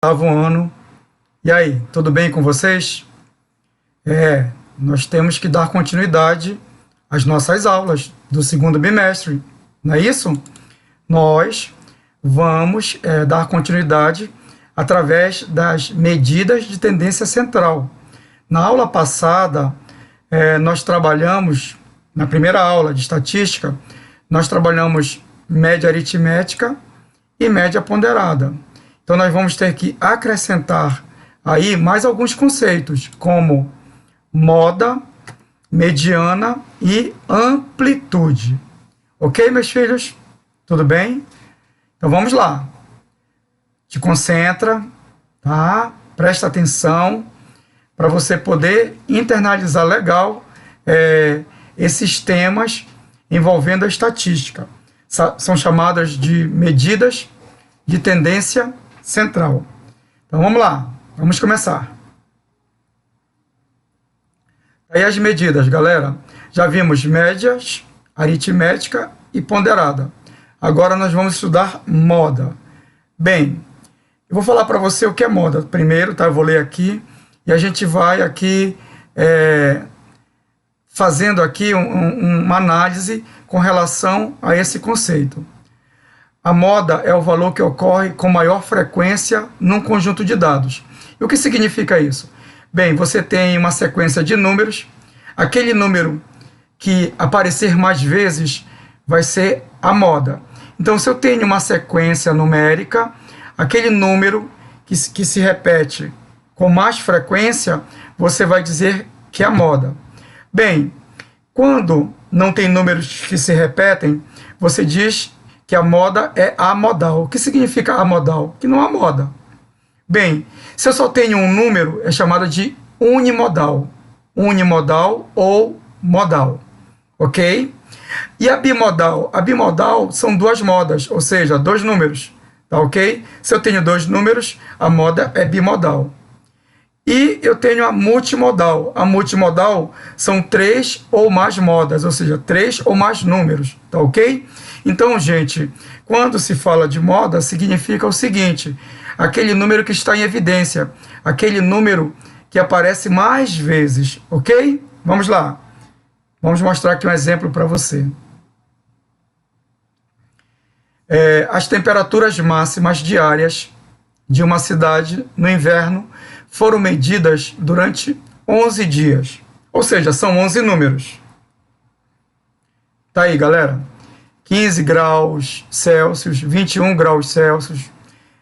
Oitavo ano. E aí, tudo bem com vocês? Nós temos que dar continuidade às nossas aulas do segundo bimestre, não é isso? Nós vamos dar continuidade através das medidas de tendência central. Na aula passada, nós trabalhamos, na primeira aula de estatística, nós trabalhamos média aritmética e média ponderada. Então, nós vamos ter que acrescentar aí mais alguns conceitos, como moda, mediana e amplitude. Ok, meus filhos? Tudo bem? Então, vamos lá. Te concentra, tá? Presta atenção para você poder internalizar legal esses temas envolvendo a estatística. São chamadas de medidas de tendência central. Então, vamos lá. Vamos começar. Aí as medidas, galera. Já vimos médias, aritmética e ponderada. Agora nós vamos estudar moda. Bem, eu vou falar para você o que é moda primeiro, tá? Eu vou ler aqui e a gente vai aqui fazendo aqui uma análise com relação a esse conceito. A moda é o valor que ocorre com maior frequência num conjunto de dados. E o que significa isso? Bem, você tem uma sequência de números, aquele número que aparecer mais vezes vai ser a moda. Então, se eu tenho uma sequência numérica, aquele número que se repete com mais frequência, você vai dizer que é a moda. Bem, quando não tem números que se repetem, você diz que a moda é amodal. O que significa amodal? Que não há moda. Bem, se eu só tenho um número, é chamado de unimodal. Unimodal ou modal. Ok? E a bimodal? A bimodal são duas modas, ou seja, dois números. Tá ok? Se eu tenho dois números, a moda é bimodal. E eu tenho a multimodal. A multimodal são três ou mais modas, ou seja, três ou mais números. Tá ok? Então, gente, quando se fala de moda, significa o seguinte: aquele número que está em evidência, aquele número que aparece mais vezes, ok? Vamos lá. Vamos mostrar aqui um exemplo para você. As temperaturas máximas diárias de uma cidade no inverno foram medidas durante 11 dias. Ou seja, são 11 números. Tá aí, galera. 15 graus Celsius, 21 graus Celsius,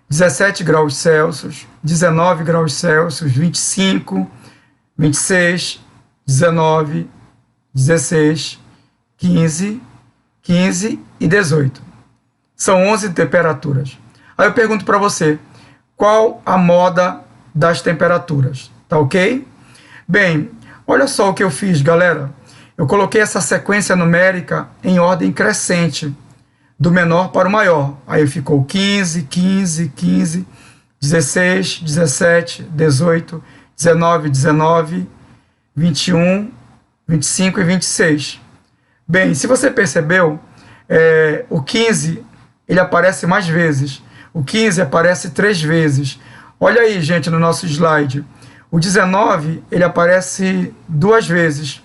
17 graus Celsius, 19 graus Celsius, 25, 26, 19, 16, 15, 15 e 18. São 11 temperaturas. Aí eu pergunto para você, qual a moda das temperaturas? Tá ok? Bem, olha só o que eu fiz, galera. Eu coloquei essa sequência numérica em ordem crescente, do menor para o maior. Aí ficou 15, 15, 15, 16, 17, 18, 19, 19, 21, 25 e 26. Bem, se você percebeu, o 15 ele aparece mais vezes. O 15 aparece 3 vezes. Olha aí, gente, no nosso slide. O 19 ele aparece 2 vezes.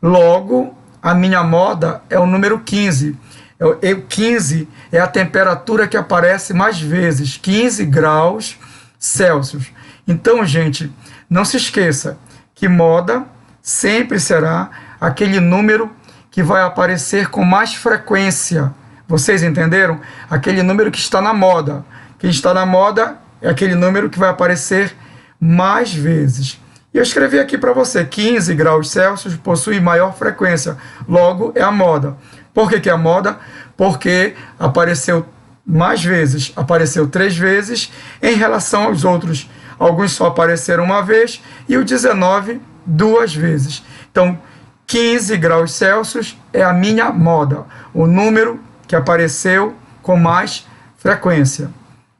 Logo, a minha moda é o número 15. O 15 é a temperatura que aparece mais vezes, 15 graus Celsius. Então, gente, não se esqueça que moda sempre será aquele número que vai aparecer com mais frequência. Vocês entenderam? Aquele número que está na moda. Quem está na moda é aquele número que vai aparecer mais vezes. E eu escrevi aqui para você, 15 graus Celsius possui maior frequência, logo é a moda. Por que é a moda? Porque apareceu mais vezes, apareceu 3 vezes em relação aos outros. Alguns só apareceram uma vez e o 19 2 vezes. Então, 15 graus Celsius é a minha moda, o número que apareceu com mais frequência.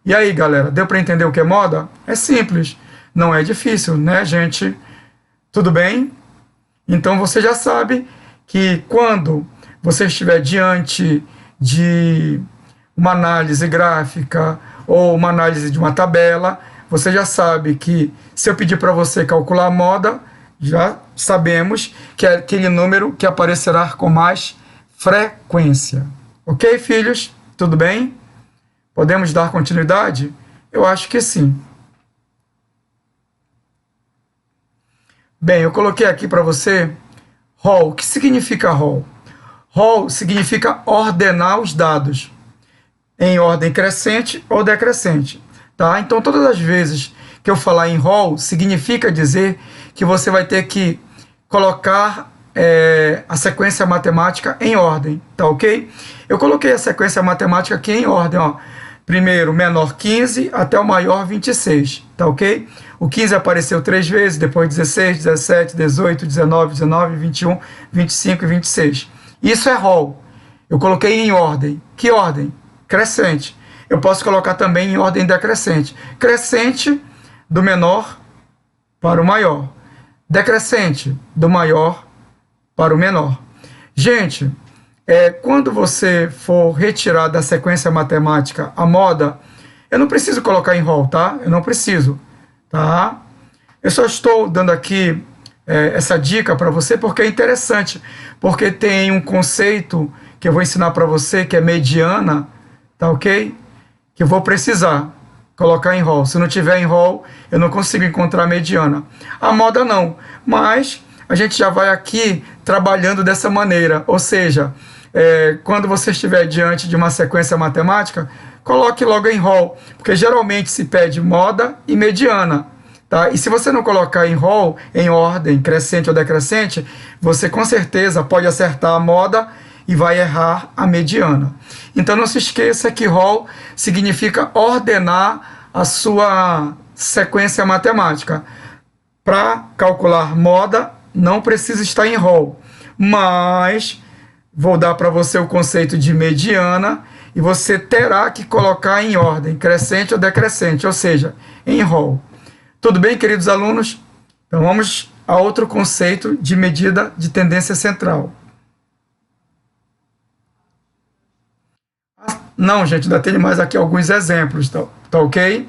E aí, galera, deu para entender o que é moda? É simples. Não é difícil, né, gente? Tudo bem? Então, você já sabe que quando você estiver diante de uma análise gráfica ou uma análise de uma tabela, você já sabe que se eu pedir para você calcular a moda, já sabemos que é aquele número que aparecerá com mais frequência. Ok, filhos? Tudo bem? Podemos dar continuidade? Eu acho que sim. Bem, eu coloquei aqui para você ROL. O que significa ROL? ROL significa ordenar os dados em ordem crescente ou decrescente, tá? Então, todas as vezes que eu falar em ROL, significa dizer que você vai ter que colocar a sequência matemática em ordem, tá ok? Eu coloquei a sequência matemática aqui em ordem, ó. Primeiro, menor 15 até o maior 26, tá ok? O 15 apareceu 3 vezes, depois 16, 17, 18, 19, 19, 21, 25 e 26. Isso é ROL. Eu coloquei em ordem. Que ordem? Crescente. Eu posso colocar também em ordem decrescente. Crescente do menor para o maior. Decrescente do maior para o menor. Gente, quando você for retirar da sequência matemática a moda, eu não preciso colocar em ROL, tá? Eu não preciso, tá? Eu só estou dando aqui essa dica para você porque é interessante, porque tem um conceito que eu vou ensinar para você que é mediana, tá ok? Que eu vou precisar colocar em ROL. Se não tiver em ROL, eu não consigo encontrar mediana. A moda não, mas a gente já vai aqui trabalhando dessa maneira, ou seja, quando você estiver diante de uma sequência matemática, coloque logo em ROL, porque geralmente se pede moda e mediana, tá? E se você não colocar em ROL, em ordem crescente ou decrescente, você com certeza pode acertar a moda e vai errar a mediana. Então não se esqueça que ROL significa ordenar a sua sequência matemática. Para calcular moda, não precisa estar em ROL, mas vou dar para você o conceito de mediana e você terá que colocar em ordem crescente ou decrescente, ou seja, em ROL. Tudo bem, queridos alunos? Então vamos a outro conceito de medida de tendência central. Não, gente, ainda tenho mais aqui alguns exemplos, tá ok?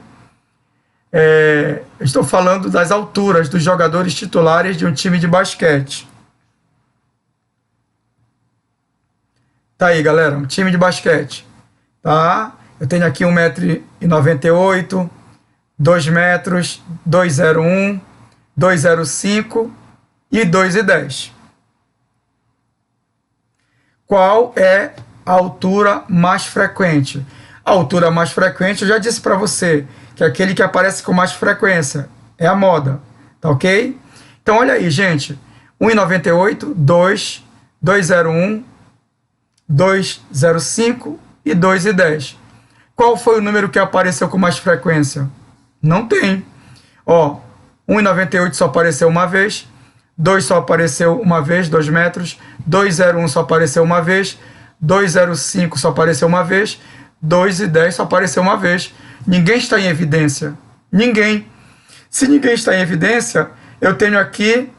Estou falando das alturas dos jogadores titulares de um time de basquete. Tá aí, galera, um time de basquete, tá? Eu tenho aqui 1,98 m, 2 metros, 2,01, 2,05 e 2,10. Qual é a altura mais frequente? A altura mais frequente, eu já disse para você, que é aquele que aparece com mais frequência. É a moda, tá ok? Então, olha aí, gente. 1,98, 2, 2,01, 2,05 e 2,10. Qual foi o número que apareceu com mais frequência? Não tem. Ó, 1,98 só apareceu uma vez, 2 só apareceu uma vez, 2 metros, 2,01 só apareceu uma vez, 2,05 só apareceu uma vez, 2,10 só apareceu uma vez. Ninguém está em evidência. Ninguém. Se ninguém está em evidência, eu tenho aqui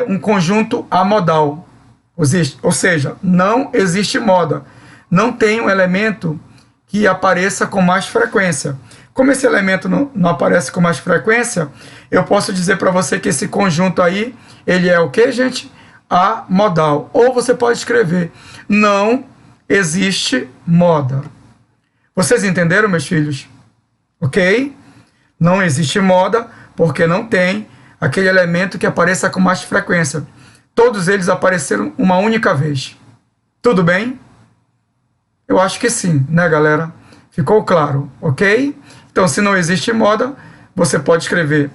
um conjunto amodal. Ou seja, não existe moda. Não tem um elemento que apareça com mais frequência. Como esse elemento não aparece com mais frequência, eu posso dizer para você que esse conjunto aí, ele é o que, gente? Amodal. Ou você pode escrever, não existe moda. Vocês entenderam, meus filhos? Ok? Não existe moda porque não tem aquele elemento que apareça com mais frequência. Todos eles apareceram uma única vez. Tudo bem? Eu acho que sim, né, galera? Ficou claro, ok? Então, se não existe moda, você pode escrever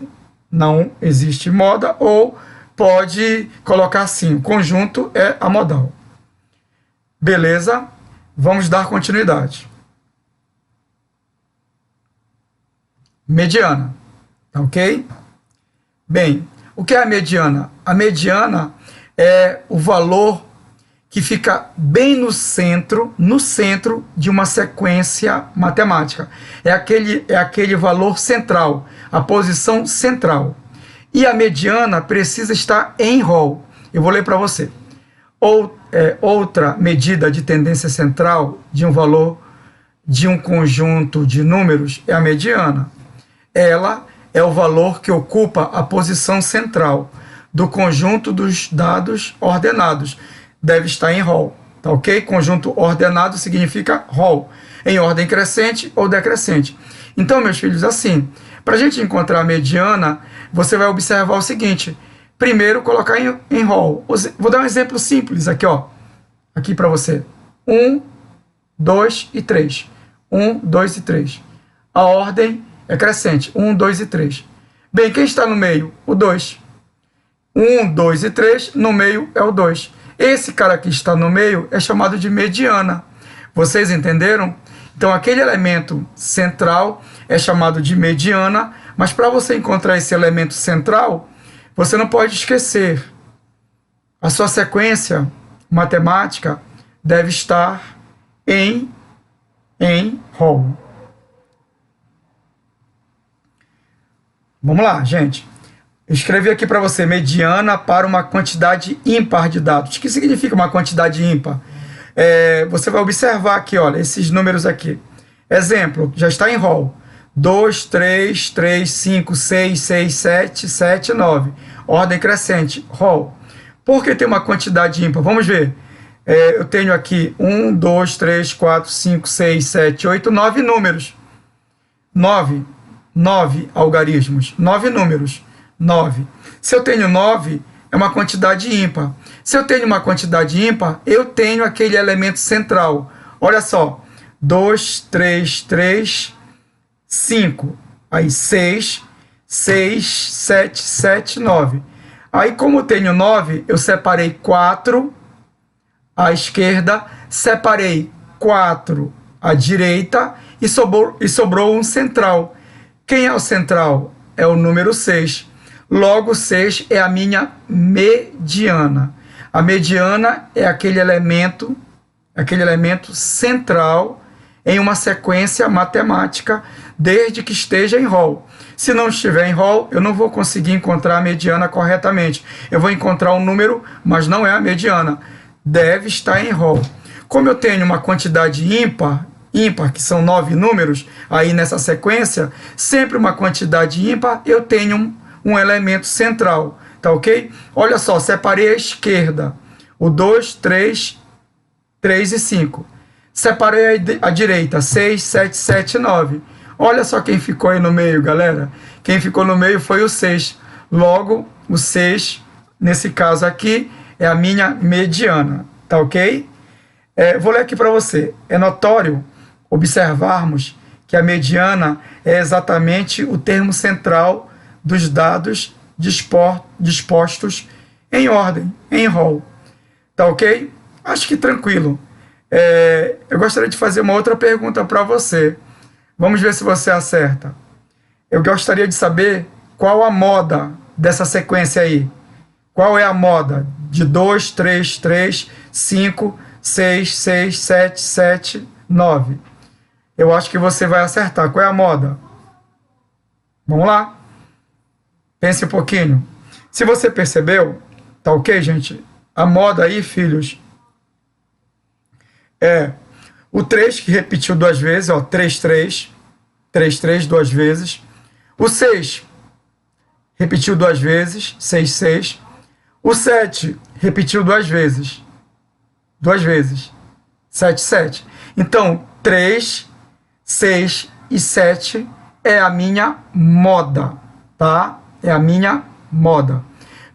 não existe moda ou pode colocar assim, o conjunto é amodal. Beleza? Vamos dar continuidade. Mediana, tá ok? Bem, o que é a mediana? A mediana é o valor que fica bem no centro de uma sequência matemática. É aquele valor central, a posição central. E a mediana precisa estar em ROL. Eu vou ler para você. Outra medida de tendência central de um valor de um conjunto de números é a mediana. Ela é o valor que ocupa a posição central do conjunto dos dados ordenados. Deve estar em rol, tá ok? Conjunto ordenado significa rol, em ordem crescente ou decrescente. Então, meus filhos, assim, para a gente encontrar a mediana, você vai observar o seguinte: primeiro, colocar em rol. Vou dar um exemplo simples aqui, ó. Aqui para você. 1, 2 e 3. 1, 2 e 3. A ordem é crescente. 1, 2 e 3. Bem, quem está no meio? O 2. 1, 2 e 3. No meio é o 2. Esse cara que está no meio é chamado de mediana. Vocês entenderam? Então, aquele elemento central é chamado de mediana, mas para você encontrar esse elemento central, você não pode esquecer. A sua sequência matemática deve estar em rol. Vamos lá, gente. Eu escrevi aqui para você mediana para uma quantidade ímpar de dados. O que significa uma quantidade ímpar? Você vai observar aqui, olha, esses números aqui. Exemplo, já está em rol. 2, 3, 3, 5, 6, 6, 7, 7, 9. Ordem crescente, rol. Por que tem uma quantidade ímpar? Vamos ver. Eu tenho aqui 1, 2, 3, 4, 5, 6, 7, 8, 9 números. 9 algarismos, 9 números. 9. Se eu tenho 9, é uma quantidade ímpar. Se eu tenho uma quantidade ímpar, eu tenho aquele elemento central. Olha só. 2, 3, 3, 5. Aí 6, 6, 7, 7, 9. Aí, como eu tenho 9, eu separei 4 à esquerda, separei 4 à direita e sobrou um central. Quem é o central? É o número 6. Logo, 6 é a minha mediana. A mediana é aquele elemento central em uma sequência matemática, desde que esteja em rol. Se não estiver em rol, eu não vou conseguir encontrar a mediana corretamente. Eu vou encontrar um número, mas não é a mediana. Deve estar em rol. Como eu tenho uma quantidade ímpar, que são 9 números, aí nessa sequência, sempre uma quantidade ímpar, eu tenho um elemento central, tá ok? Olha só, separei à esquerda o 2, 3, 3 e 5. Separei à direita 6, 7, 7, 9. Olha só quem ficou aí no meio, galera. Quem ficou no meio foi o 6. Logo, o 6, nesse caso aqui, é a minha mediana, tá ok? Vou ler aqui para você. É notório observarmos que a mediana é exatamente o termo central dos dados dispostos em ordem, em rol. Tá ok? Acho que tranquilo. Eu gostaria de fazer uma outra pergunta para você. Vamos ver se você acerta. Eu gostaria de saber qual a moda dessa sequência aí. Qual é a moda de 2, 3, 3, 5, 6, 6, 7, 7, 9? Eu acho que você vai acertar. Qual é a moda? Vamos lá? Pense um pouquinho. Se você percebeu, tá ok, gente? A moda aí, filhos, é o 3 que repetiu 2 vezes, ó, 3, 3, 3, 3, 2 vezes. O 6 repetiu 2 vezes, 6, 6. O 7 repetiu 2 vezes, 7, 7. Então, 3, 6 e 7 é a minha moda, tá? É a minha moda.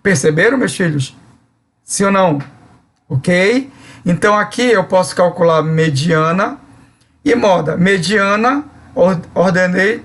Perceberam, meus filhos? Sim ou não? Ok? Então, aqui eu posso calcular mediana e moda. Mediana, ordenei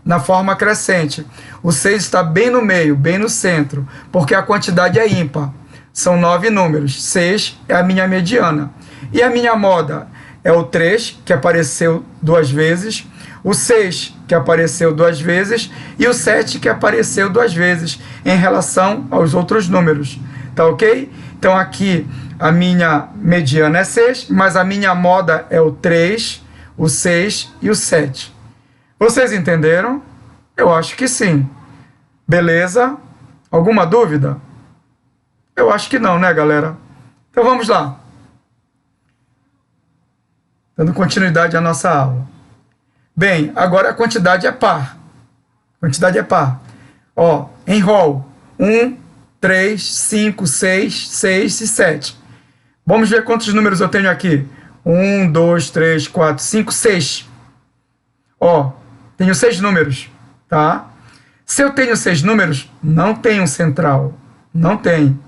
na forma crescente. O 6 está bem no meio, bem no centro, porque a quantidade é ímpar. São 9 números. 6 é a minha mediana. E a minha moda é o 3, que apareceu 2 vezes, o 6, que apareceu 2 vezes, e o 7, que apareceu 2 vezes, em relação aos outros números. Tá ok? Então, aqui, a minha mediana é 6, mas a minha moda é o 3, o 6 e o 7. Vocês entenderam? Eu acho que sim. Beleza? Alguma dúvida? Eu acho que não, né, galera? Então, vamos lá. Dando continuidade à nossa aula. Bem, agora a quantidade é par. Quantidade é par. Ó, enroll. 1, 3, 5, 6, 6 e 7. Vamos ver quantos números eu tenho aqui. 1, 2, 3, 4, 5, 6. Ó, tenho 6 números, tá? Se eu tenho 6 números, não tem um central. Não tem.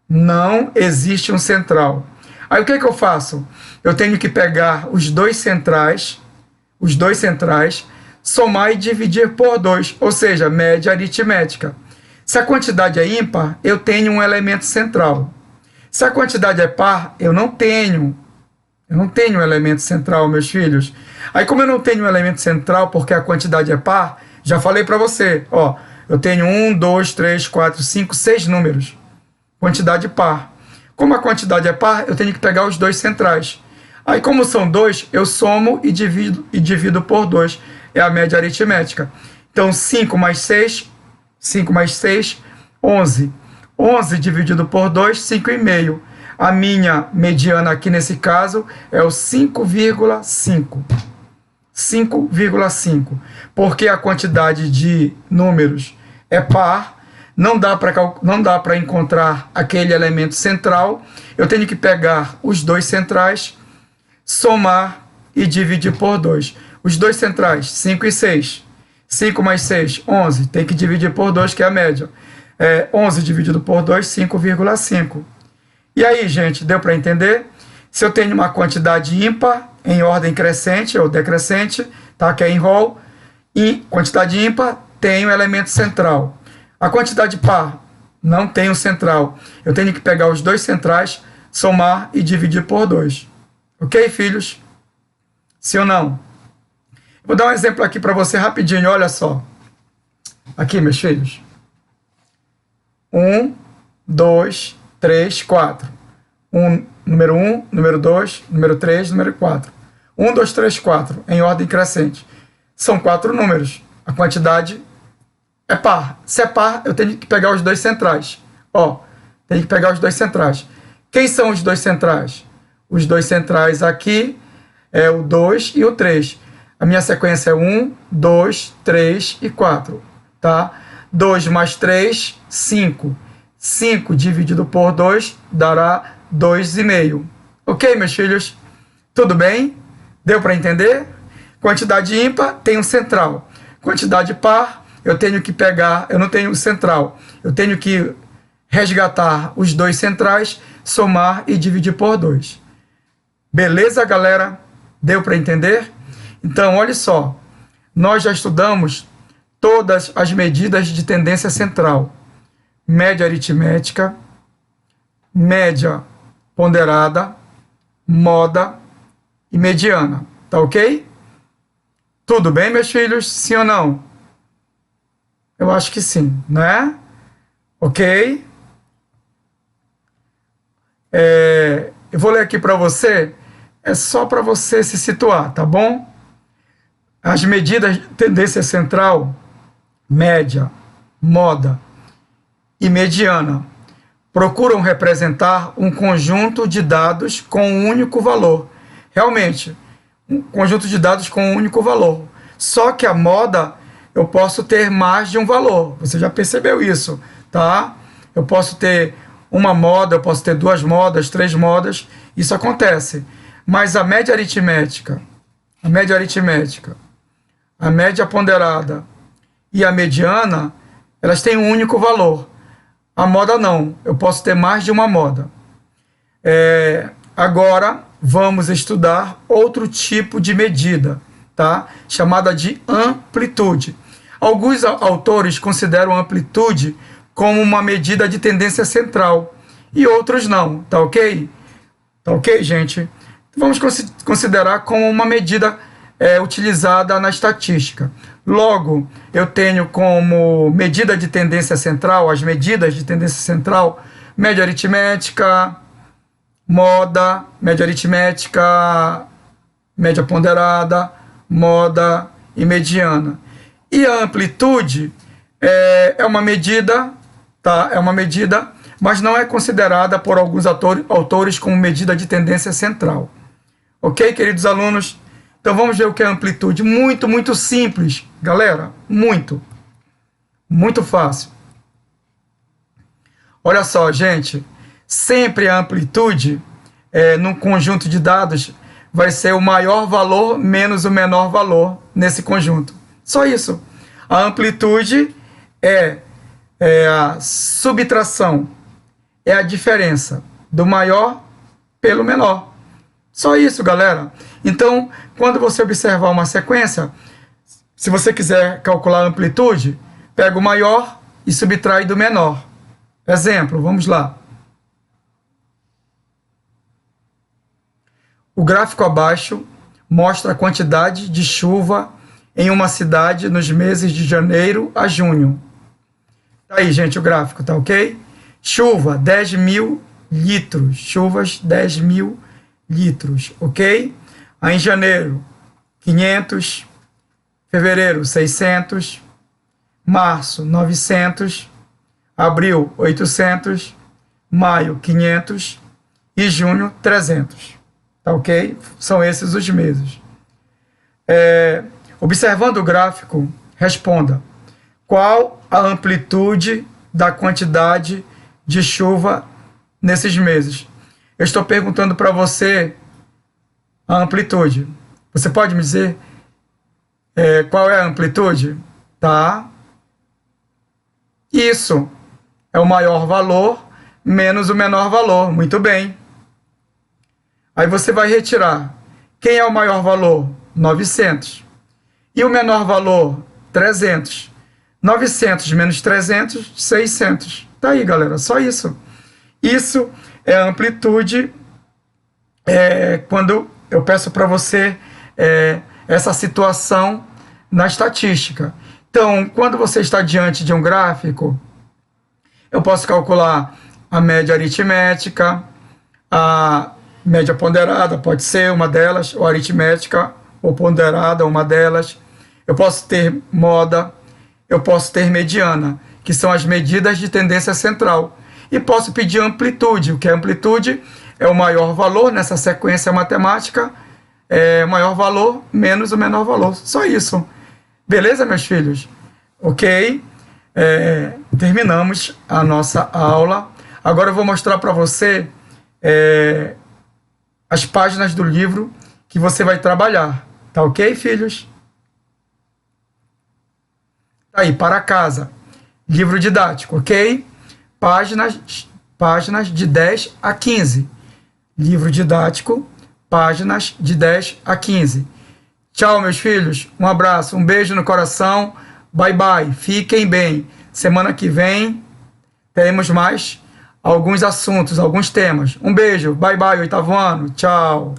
Não existe um central. Aí o que eu faço? Eu tenho que pegar os dois centrais, somar e dividir por 2, ou seja, média aritmética. Se a quantidade é ímpar, eu tenho um elemento central. Se a quantidade é par, eu não tenho um elemento central, meus filhos. Aí, como eu não tenho um elemento central porque a quantidade é par, já falei para você, ó, eu tenho 1, 2, 3, 4, 5, 6 números. Quantidade par. Como a quantidade é par, eu tenho que pegar os dois centrais. Aí, como são 2, eu somo e divido por 2. É a média aritmética. Então, 5 mais 6, 11. 11 dividido por 2, 5,5. A minha mediana aqui nesse caso é o 5,5. 5,5. Porque a quantidade de números é par, não dá para encontrar aquele elemento central. Eu tenho que pegar os dois centrais, somar e dividir por 2. Os dois centrais, 5 e 6. 5 mais 6, 11. Tem que dividir por 2, que é a média. 11 dividido por 2, 5,5. E aí, gente, deu para entender? Se eu tenho uma quantidade ímpar, em ordem crescente ou decrescente, tá? Que é enroll, e quantidade ímpar tem um elemento central. A quantidade par não tem um central. Eu tenho que pegar os dois centrais, somar e dividir por 2. Ok, filhos? Sim ou não? Vou dar um exemplo aqui para você rapidinho, olha só. Aqui, meus filhos. 1, 2, 3, 4. Número 1, número 2, número 3, número 4. 1, 2, 3, 4, em ordem crescente. São 4 números. A quantidade é par. Se é par, eu tenho que pegar os dois centrais. Ó, tenho que pegar os dois centrais. Quem são os dois centrais? Os dois centrais aqui é o 2 e o 3. A minha sequência é 1, 2, 3 e 4. Tá? 2 mais 3, 5. 5 dividido por 2 dará 2,5. Ok, meus filhos? Tudo bem? Deu para entender? Quantidade ímpar tem um central. Quantidade par, eu tenho que pegar, eu não tenho central. Eu tenho que resgatar os dois centrais, somar e dividir por 2. Beleza, galera? Deu para entender? Então, olha só. Nós já estudamos todas as medidas de tendência central. Média aritmética, média ponderada, moda e mediana. Tá ok? Tudo bem, meus filhos? Sim ou não? Eu acho que sim, né? Ok? Eu vou ler aqui para você, é só para você se situar, tá bom? As medidas de tendência central, média, moda e mediana procuram representar um conjunto de dados com um único valor. Realmente, um conjunto de dados com um único valor. Só que a moda, eu posso ter mais de um valor. Você já percebeu isso, tá? Eu posso ter uma moda, eu posso ter 2 modas, 3 modas. Isso acontece. Mas a média aritmética, a média ponderada e a mediana, elas têm um único valor. A moda não, eu posso ter mais de uma moda. Agora vamos estudar outro tipo de medida, tá? Chamada de amplitude. Alguns autores consideram a amplitude como uma medida de tendência central e outros não, tá ok? Tá ok, gente? Vamos considerar como uma medida utilizada na estatística. Logo, eu tenho como medida de tendência central, as medidas de tendência central, média aritmética, moda, média aritmética, média ponderada, moda e mediana. E a amplitude é uma medida, tá? É uma medida, mas não é considerada por alguns autores como medida de tendência central. Ok, queridos alunos? Então vamos ver o que é amplitude. Muito, muito simples, galera. Muito. Muito fácil. Olha só, gente. Sempre a amplitude, num conjunto de dados, vai ser o maior valor menos o menor valor nesse conjunto. Só isso. A amplitude é a subtração, é a diferença do maior pelo menor. Só isso, galera. Então, quando você observar uma sequência, se você quiser calcular a amplitude, pega o maior e subtrai do menor. Exemplo, vamos lá. O gráfico abaixo mostra a quantidade de chuva em uma cidade nos meses de janeiro a junho. Tá aí, gente, o gráfico, tá ok? Chuva, 10.000 litros. Chuvas, 10.000 litros, ok? Aí em janeiro, 500. Fevereiro, 600. Março, 900. Abril, 800. Maio, 500. E junho, 300. Tá ok? São esses os meses. Observando o gráfico, responda. Qual a amplitude da quantidade de chuva nesses meses? Eu estou perguntando para você a amplitude. Você pode me dizer qual é a amplitude? Tá? Isso é o maior valor menos o menor valor. Muito bem. Aí você vai retirar. Quem é o maior valor? 900. E o menor valor? 300. 900 menos 300, 600. Tá aí, galera, só isso. Isso é a amplitude quando eu peço para você essa situação na estatística. Então, quando você está diante de um gráfico, eu posso calcular a média aritmética, a média ponderada, pode ser uma delas, ou aritmética, ou ponderada, uma delas. Eu posso ter moda, eu posso ter mediana, que são as medidas de tendência central. E posso pedir amplitude. O que é amplitude? É o maior valor nessa sequência matemática, o maior valor menos o menor valor. Só isso. Beleza, meus filhos? Ok? Terminamos a nossa aula. Agora eu vou mostrar para você as páginas do livro que você vai trabalhar. Tá ok, filhos? Tá aí, para casa. Livro didático, ok? Páginas de 10 a 15. Livro didático, páginas de 10 a 15. Tchau, meus filhos. Um abraço, um beijo no coração. Bye, bye. Fiquem bem. Semana que vem teremos mais alguns assuntos, alguns temas. Um beijo. Bye, bye, oitavo ano. Tchau.